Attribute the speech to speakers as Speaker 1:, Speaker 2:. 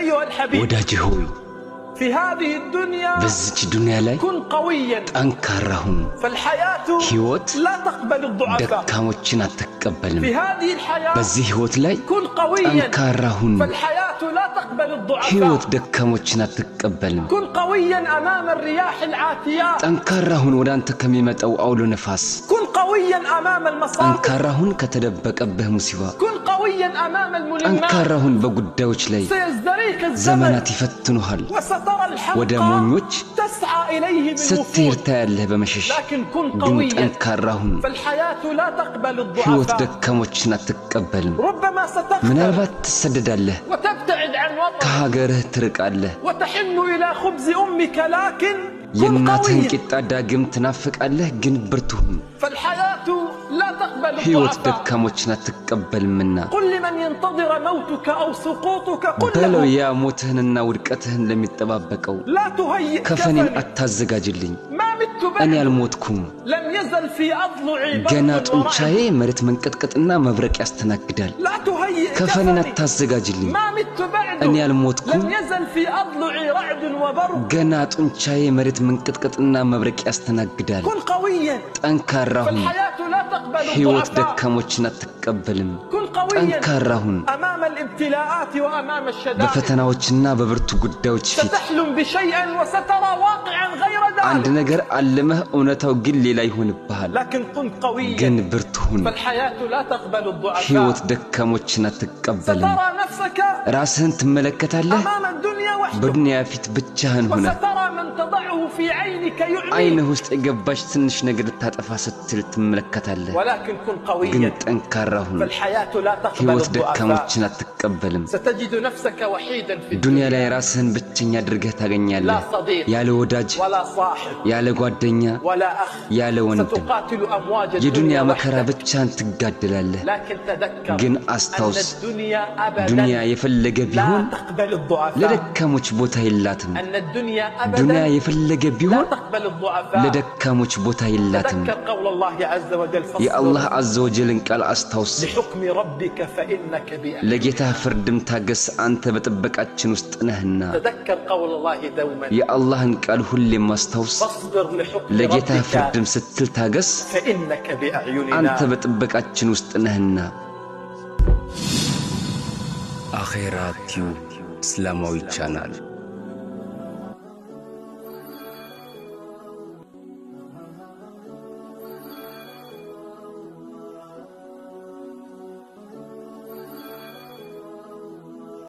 Speaker 1: أيها الحبيب
Speaker 2: ወዳጄ ሆይ
Speaker 1: في هذه الدنيا
Speaker 2: በዚች ዱንያ ላይ
Speaker 1: كن قويا
Speaker 2: ጠንካራ ሁን
Speaker 1: فالحياة
Speaker 2: ሕይወት
Speaker 1: لا تقبل الضعفاء
Speaker 2: ደካሞችን አትቀበልም
Speaker 1: في هذه الحياة
Speaker 2: በዚህ ሕይወት ላይ
Speaker 1: كن قويا
Speaker 2: ጠንካራ ሁን
Speaker 1: فالحياة لا تقبل الضعفاء
Speaker 2: ሕይወት ደካሞችን አትቀበልም
Speaker 1: كن قويا أمام الرياح العاتيات
Speaker 2: ጠንካራ ሁን ወደ አንተ ከሚመጣው አውሎ ነፋስ
Speaker 1: كن قويا أمام المصائب
Speaker 2: ጠንካራ ሁን ከተደበቀብህ ሙሲባ
Speaker 1: كن قويا أمام الملمات
Speaker 2: ጠንካራ ሁን በጉዳዮች ላይ
Speaker 1: سيزدريك الزمن
Speaker 2: ዘመናት ይፈትኑሃል
Speaker 1: وسترى الحق
Speaker 2: ወደ ሞኞች
Speaker 1: تسعى إليه
Speaker 2: ስትሄድ
Speaker 1: بالوفود
Speaker 2: ታያለህ በመሸሽ
Speaker 1: لكن كن
Speaker 2: ግን
Speaker 1: قويا
Speaker 2: ጠንካራ ሁን
Speaker 1: فالحياة لا تقبل
Speaker 2: ሕይወት
Speaker 1: الضعفاء
Speaker 2: ደካሞችን አትቀበልም
Speaker 1: ربما ستخسر
Speaker 2: ምናልባት ትሰደዳለህ
Speaker 1: وتبتعد عن وطنك
Speaker 2: ከሀገርህ ትርቃለህ
Speaker 1: وتحن إلى خبز أمك لكن كن
Speaker 2: የእናትህን
Speaker 1: قويا
Speaker 2: ቂጣ ዳግም ትናፍቃለህ ግን ብርቱ ሁን
Speaker 1: فالحياة لا تقبل
Speaker 2: ሕይወት
Speaker 1: الضعفاء
Speaker 2: ደካሞችን አትቀበልምና
Speaker 1: قل لمن ينتظر موتك أو سقوطك قل
Speaker 2: በለው
Speaker 1: له
Speaker 2: ያ ሞትህንና ውድቀትህን ለሚጠባበቀው
Speaker 1: لا تهيئ
Speaker 2: ከፈኔን
Speaker 1: كفني
Speaker 2: አታዘጋጅልኝ
Speaker 1: ما مت
Speaker 2: እኔ
Speaker 1: بعد
Speaker 2: አልሞትኩም
Speaker 1: لم يزل في أضلعي
Speaker 2: ገና
Speaker 1: برق ورعد
Speaker 2: ጡንቻዬ መሬት መንቀጥቀጥና መብረቅ ያስተናግዳል
Speaker 1: لا تهيئ
Speaker 2: ከፈኔን
Speaker 1: كفني
Speaker 2: አታዘጋጅልኝ
Speaker 1: ما مت بعد
Speaker 2: እኔ አልሞትኩም
Speaker 1: لم يزل في أضلعي رعد وبرق
Speaker 2: ገና ጡንቻዬ መሬት መንቀጥቀጥና መብረቅ ያስተናግዳል
Speaker 1: كن قويا
Speaker 2: ጠንካራ ሁን
Speaker 1: فالحياة لا تقبل
Speaker 2: ሕይወት
Speaker 1: الضعفاء
Speaker 2: ደካሞችን አትቀበልም
Speaker 1: كن قويا
Speaker 2: ጠንካራ ሁን
Speaker 1: أمام الابتلاءات وأمام الشدائد
Speaker 2: በፈተናዎችና በብርቱ ጉዳዮች ፊት
Speaker 1: ستحلم بشيء وسترى واقعا غير
Speaker 2: አንድ
Speaker 1: ذلك
Speaker 2: ነገር አለመህ እውነታው ግን ሌላ ይሆንብሃል
Speaker 1: لكن كن قويا
Speaker 2: ግን ብርቱ ሁን
Speaker 1: فالحياة لا تقبل
Speaker 2: ሕይወት
Speaker 1: الضعفاء
Speaker 2: ደካሞችን አትቀበልም
Speaker 1: سترى نفسك
Speaker 2: ራስህን ትመለከታለህ
Speaker 1: أمام الدنيا وحدك
Speaker 2: በዱንያ ፊት ብቻህን ሆነ
Speaker 1: وسترى من تضعه في عينك يعمي
Speaker 2: አይንህ ውስጥ የገባች ትንሽ ነገር ልታጠፋ ስትል ትመለከታለህ
Speaker 1: ولكن كن
Speaker 2: ግን
Speaker 1: قويا
Speaker 2: ጠንካራ ሁን
Speaker 1: فالحياة لا تقبل
Speaker 2: ሕይወት
Speaker 1: الضعفاء
Speaker 2: ደካሞችን አትቀበልም
Speaker 1: ستجد نفسك وحيدا في
Speaker 2: ዱንያ
Speaker 1: الدنيا
Speaker 2: ላይ ራስህን ብቸኛ አድርገህ
Speaker 1: لا
Speaker 2: ታገኛለህ
Speaker 1: صديق
Speaker 2: ያለ ወዳጅ
Speaker 1: ولا صاحب
Speaker 2: ያለ ጓደኛ
Speaker 1: ولا أخ
Speaker 2: ያለ ወንድም
Speaker 1: ستقاتل أمواج
Speaker 2: የዱንያ
Speaker 1: الدنيا
Speaker 2: መከራ
Speaker 1: وحدك
Speaker 2: ብቻህን ትጋደላለህ
Speaker 1: لكن تذكر
Speaker 2: ግን
Speaker 1: أن
Speaker 2: አስታውስ
Speaker 1: الدنيا
Speaker 2: ዱንያ
Speaker 1: أبدا
Speaker 2: የፈለገ
Speaker 1: لا
Speaker 2: ቢሆን
Speaker 1: تقبل الضعفاء
Speaker 2: ለደካሞች ቦታ የላትም
Speaker 1: أن الدنيا
Speaker 2: ዱንያ
Speaker 1: أبدا
Speaker 2: የፈለገ
Speaker 1: لا
Speaker 2: ቢሆን
Speaker 1: تقبل الضعفاء
Speaker 2: ለደካሞች ቦታ የላትም
Speaker 1: تذكر قول الله عز وجل
Speaker 2: የአላህ
Speaker 1: فاصبر
Speaker 2: አዘ ወጀልን ቃል አስታውስ
Speaker 1: لحكم ربك فإنك بأهله
Speaker 2: ለጌታ ፍርድም ታገስ አንተ በጥበቃችን ውስጥ ነህና
Speaker 1: تذكر قول الله دوما
Speaker 2: የአላህን ቃል ሁሌም አስታውስ
Speaker 1: فاصبر لحكم
Speaker 2: ለጌታ
Speaker 1: ربك
Speaker 2: ፍርድም ስትል ታገስ
Speaker 1: فإنك
Speaker 2: አንተ
Speaker 1: بأعيننا
Speaker 2: በጥበቃችን ውስጥ ነህና አኺራ ቲዩብ እስላማዊ ቻናል